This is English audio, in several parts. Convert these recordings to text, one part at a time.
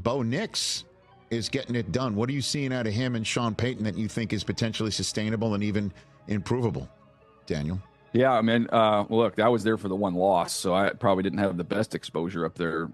Bo Nix is getting it done. What are you seeing out of him and Sean Payton that you think is potentially sustainable and even improvable, Daniel? Yeah, I mean, look, I was there for the one loss, so I probably didn't have the best exposure up there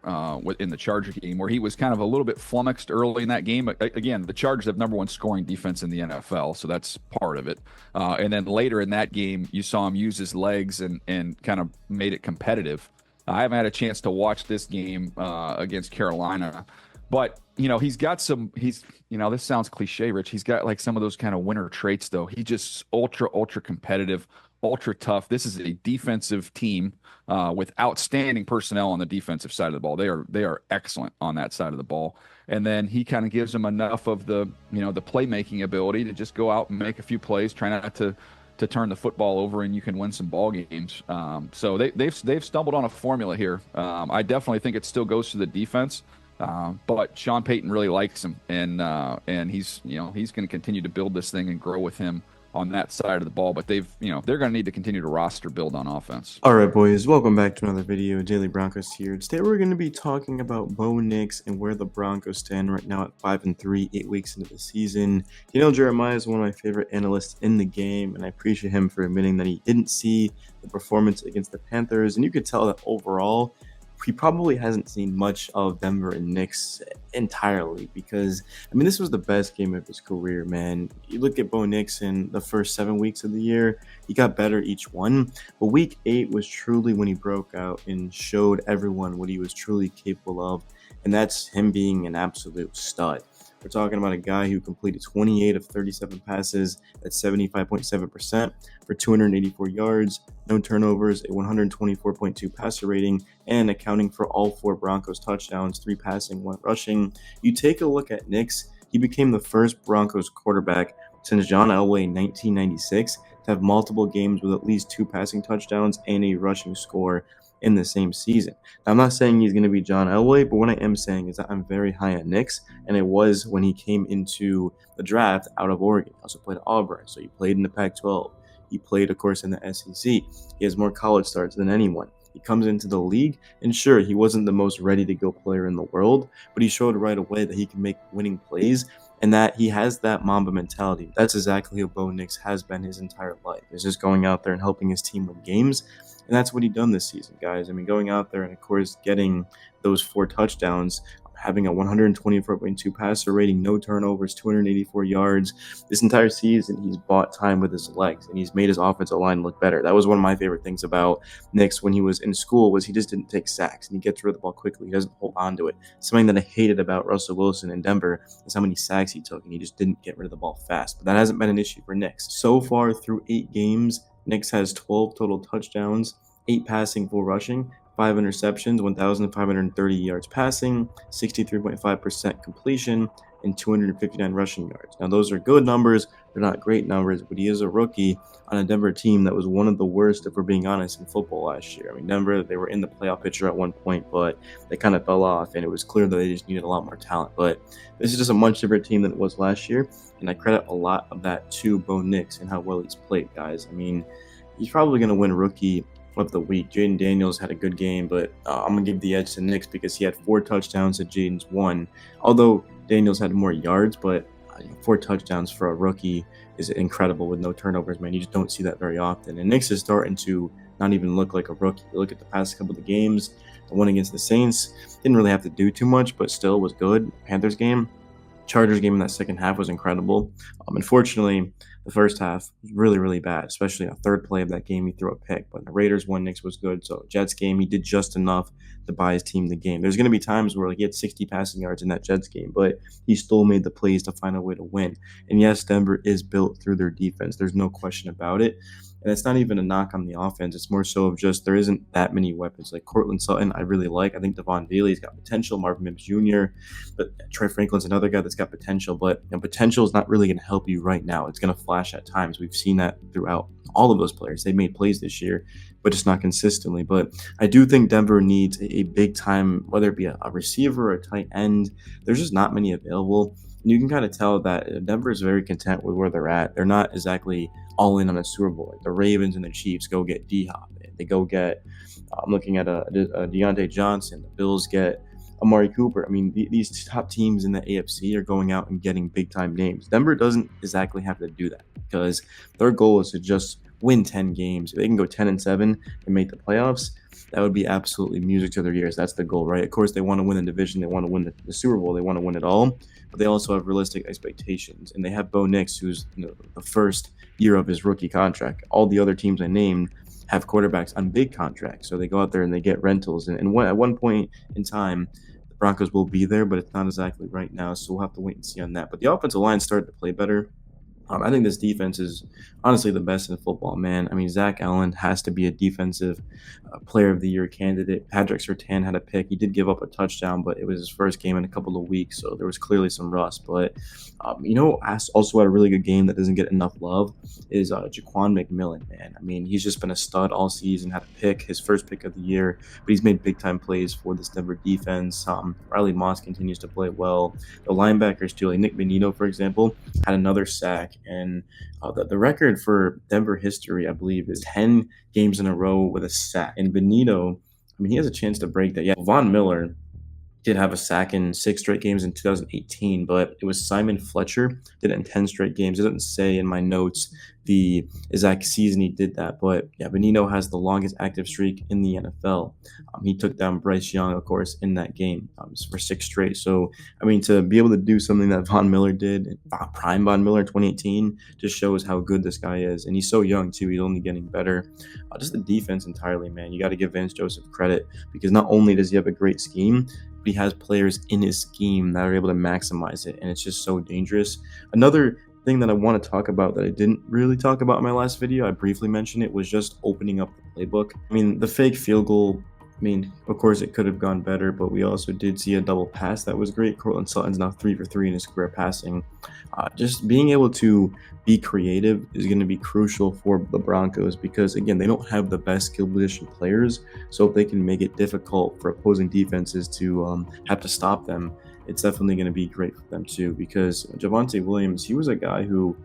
in the Charger game, where he was kind of a little bit flummoxed early in that game. Again, the Chargers have #1 scoring defense in the NFL, so that's part of it. And then later in that game, you saw him use his legs and kind of made it competitive. I haven't had a chance to watch this game against Carolina, but he's got some. This sounds cliche, Rich. He's got like some of those kind of winner traits, though. He just ultra competitive. Ultra tough. This is a defensive team with outstanding personnel on the defensive side of the ball. They are excellent on that side of the ball. And then he kind of gives them enough of the the playmaking ability to just go out and make a few plays, try not to turn the football over, and you can win some ball games. So they've stumbled on a formula here. I definitely think it still goes to the defense. But Sean Payton really likes him, and he's he's going to continue to build this thing and grow with him on that side of the ball, but they're going to need to continue to roster build on offense. All right, boys, welcome back to another video. Daily Broncos here. Today we're going to be talking about Bo Nix and where the Broncos stand right now at 5-3, 8 weeks into the season. Jeremiah is one of my favorite analysts in the game, and I appreciate him for admitting that he didn't see the performance against the Panthers, and you could tell that overall he probably hasn't seen much of Denver and Knicks entirely, because this was the best game of his career, man. You look at Bo Nix in the first 7 weeks of the year, he got better each one, but week 8 was truly when he broke out and showed everyone what he was truly capable of, and that's him being an absolute stud. We're talking about a guy who completed 28 of 37 passes at 75.7% for 284 yards, no turnovers, a 124.2 passer rating, and accounting for all 4 Broncos touchdowns, 3 passing, 1 rushing. You take a look at Nix, he became the first Broncos quarterback since John Elway in 1996 to have multiple games with at least 2 passing touchdowns and a rushing score in the same season. Now, I'm not saying he's going to be John Elway, but what I am saying is that I'm very high on Nix, and it was when he came into the draft out of Oregon. He also played at Auburn, so he played in the Pac-12. He played, of course, in the SEC. He has more college starts than anyone. He comes into the league, and sure, he wasn't the most ready-to-go player in the world, but he showed right away that he can make winning plays and that he has that Mamba mentality. That's exactly who Bo Nix has been his entire life. He's just going out there and helping his team win games. And that's what he done this season, guys. Going out there and, of course, getting those 4 touchdowns, having a 124.2 passer rating, no turnovers, 284 yards. This entire season, he's bought time with his legs, and he's made his offensive line look better. That was one of my favorite things about Nix when he was in school, was he just didn't take sacks, and he gets rid of the ball quickly. He doesn't hold on to it. Something that I hated about Russell Wilson in Denver is how many sacks he took, and he just didn't get rid of the ball fast. But that hasn't been an issue for Nix. So far through 8 games, Nix has 12 total touchdowns, 8 passing, 4 rushing, 5 interceptions, 1,530 yards passing, 63.5% completion, and 259 rushing yards. Now, those are good numbers. They're not great numbers, but he is a rookie on a Denver team that was one of the worst, if we're being honest, in football last year. Denver, they were in the playoff picture at one point, but they kind of fell off, and it was clear that they just needed a lot more talent. But this is just a much different team than it was last year, and I credit a lot of that to Bo Nix and how well he's played, guys. He's probably going to win Rookie of the Week. Jaden Daniels had a good game, but I'm going to give the edge to Nix because he had 4 touchdowns and Jaden's 1. Although Daniels had more yards, but 4 touchdowns for a rookie is incredible with no turnovers, man. You just don't see that very often. And Nix is starting to not even look like a rookie. You look at the past couple of games, the one against the Saints, didn't really have to do too much, but still was good. Panthers game, Chargers game in that second half was incredible. Unfortunately, the first half was really, really bad, especially a third play of that game, he threw a pick. But the Raiders won, Nix was good. So Jets game, he did just enough to buy his team the game. There's going to be times where he had 60 passing yards in that Jets game, but he still made the plays to find a way to win. And yes, Denver is built through their defense. There's no question about it. And it's not even a knock on the offense. It's more so of just there isn't that many weapons. Like Cortland Sutton, I really like. I think Devon Bailey's got potential. Marvin Mims Jr., but Troy Franklin's another guy that's got potential. But potential is not really going to help you right now. It's going to flash at times. We've seen that throughout all of those players. They made plays this year, but just not consistently. But I do think Denver needs a big time, whether it be a receiver or a tight end. There's just not many available. And you can kind of tell that Denver is very content with where they're at. They're not exactly all in on a Super Bowl. Like the Ravens and the Chiefs go get D-Hop. They go get, I'm looking at a Deontay Johnson. The Bills get Amari Cooper. I mean, these top teams in the AFC are going out and getting big time names. Denver doesn't exactly have to do that because their goal is to just win 10 games. If they can go 10-7 and make the playoffs, that would be absolutely music to their ears. That's the goal, right? Of course, they want to win the division. They want to win the Super Bowl. They want to win it all. But they also have realistic expectations. And they have Bo Nix, who's the first year of his rookie contract. All the other teams I named have quarterbacks on big contracts. So they go out there and they get rentals. And at one point in time, the Broncos will be there, but it's not exactly right now. So we'll have to wait and see on that. But the offensive line started to play better. I think this defense is honestly the best in football, man. I mean, Zach Allen has to be a defensive player of the year candidate. Patrick Surtain had a pick. He did give up a touchdown, but it was his first game in a couple of weeks, so there was clearly some rust. But, also had a really good game that doesn't get enough love is Jaquan McMillan, man. I mean, he's just been a stud all season, had a pick, his first pick of the year, but he's made big-time plays for this Denver defense. Riley Moss continues to play well. The linebackers, too, like Nick Benito, for example, had another sack. And the record for Denver history, I believe, is 10 games in a row with a sack. And Benito, I mean, he has a chance to break that. Yeah, Von Miller did have a sack in 6 straight games in 2018, but it was Simon Fletcher did it in 10 straight games. It doesn't say in my notes the exact season he did that, but yeah, Benito has the longest active streak in the NFL. He took down Bryce Young, of course, in that game for 6 straight. So, I mean, to be able to do something that Von Miller did, prime Von Miller in 2018, just shows how good this guy is. And he's so young, too. He's only getting better. Just the defense entirely, man. You got to give Vance Joseph credit because not only does he have a great scheme, but he has players in his scheme that are able to maximize it, and it's just so dangerous. Another thing that I want to talk about that I didn't really talk about in my last video, I briefly mentioned it, was just opening up the playbook. I mean, the fake field goal, I mean, of course it could have gone better, but we also did see a double pass that was great. Courtland Sutton's now 3 for 3 in his career passing. Just being able to be creative is going to be crucial for the Broncos because, again, they don't have the best skill position players. So if they can make it difficult for opposing defenses to have to stop them, it's definitely going to be great for them too because Javonte Williams, he was a guy who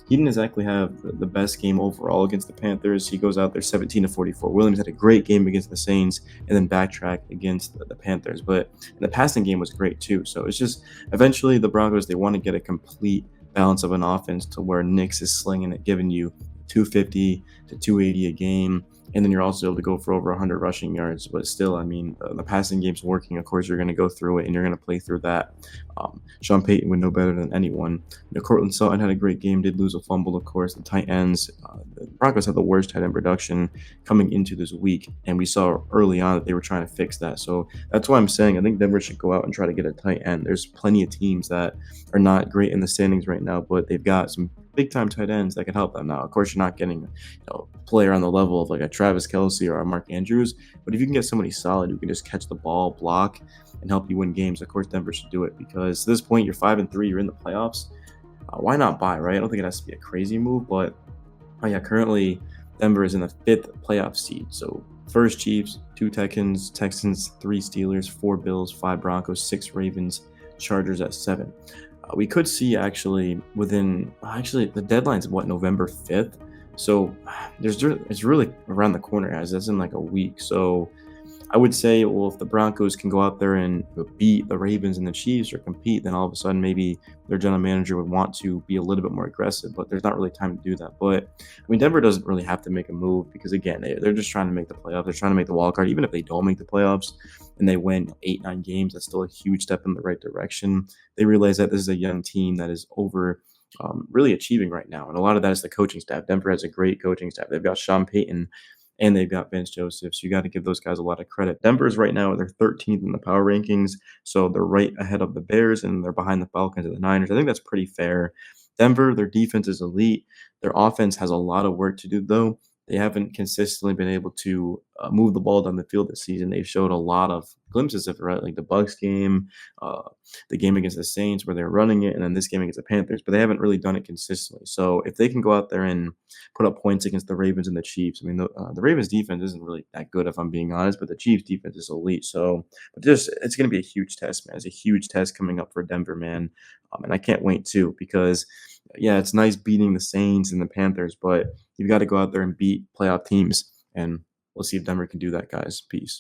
he didn't exactly have the best game overall against the Panthers. He goes out there 17-44. Williams had a great game against the Saints and then backtracked against the Panthers. But the passing game was great too. So it's just eventually the Broncos, they want to get a complete balance of an offense to where Nix is slinging it, giving you 250 to 280 a game. And then you're also able to go for over 100 rushing yards. But still, I mean, the passing game's working. Of course, you're going to go through it, and you're going to play through that. Sean Payton would know better than anyone. Courtland Sutton had a great game, did lose a fumble, of course. The tight ends, the Broncos had the worst tight end production coming into this week. And we saw early on that they were trying to fix that. So that's why I'm saying I think Denver should go out and try to get a tight end. There's plenty of teams that are not great in the standings right now, but they've got some big-time tight ends that can help them. Now, of course, you're not getting a player on the level of like a Travis Kelce or a Mark Andrews, but if you can get somebody solid who can just catch the ball, block, and help you win games, of course, Denver should do it because at this point, you're 5-3, you're in the playoffs. Why not buy, right? I don't think it has to be a crazy move, but currently Denver is in the 5th playoff seed. So first Chiefs, 2 Texans, 3 Steelers, 4 Bills, 5 Broncos, 6 Ravens, Chargers at 7. We could see actually the deadline's November 5th. So it's really around the corner, guys. That's in like a week. So I would say, well, if the Broncos can go out there and beat the Ravens and the Chiefs or compete, then all of a sudden maybe their general manager would want to be a little bit more aggressive, but there's not really time to do that. But I mean, Denver doesn't really have to make a move because, again, they're just trying to make the playoffs. They're trying to make the wild card. Even if they don't make the playoffs and they win 8-9 games, that's still a huge step in the right direction. They realize that this is a young team that is really achieving right now. And a lot of that is the coaching staff. Denver has a great coaching staff. They've got Sean Payton and they've got Vance Joseph. So you got to give those guys a lot of credit. Denver's right now, they're 13th in the power rankings. So they're right ahead of the Bears and they're behind the Falcons and the Niners. I think that's pretty fair. Denver, their defense is elite. Their offense has a lot of work to do, though. They haven't consistently been able to move the ball down the field this season. They've showed a lot of glimpses of it, right? Like the Bucs game, the game against the Saints where they're running it, and then this game against the Panthers, but they haven't really done it consistently. So if they can go out there and put up points against the Ravens and the Chiefs, I mean, the Ravens defense isn't really that good if I'm being honest, but the Chiefs defense is elite. So it's going to be a huge test, man. It's a huge test coming up for Denver, man. And I can't wait too because, yeah, it's nice beating the Saints and the Panthers, but you've got to go out there and beat playoff teams. And we'll see if Denver can do that, guys. Peace.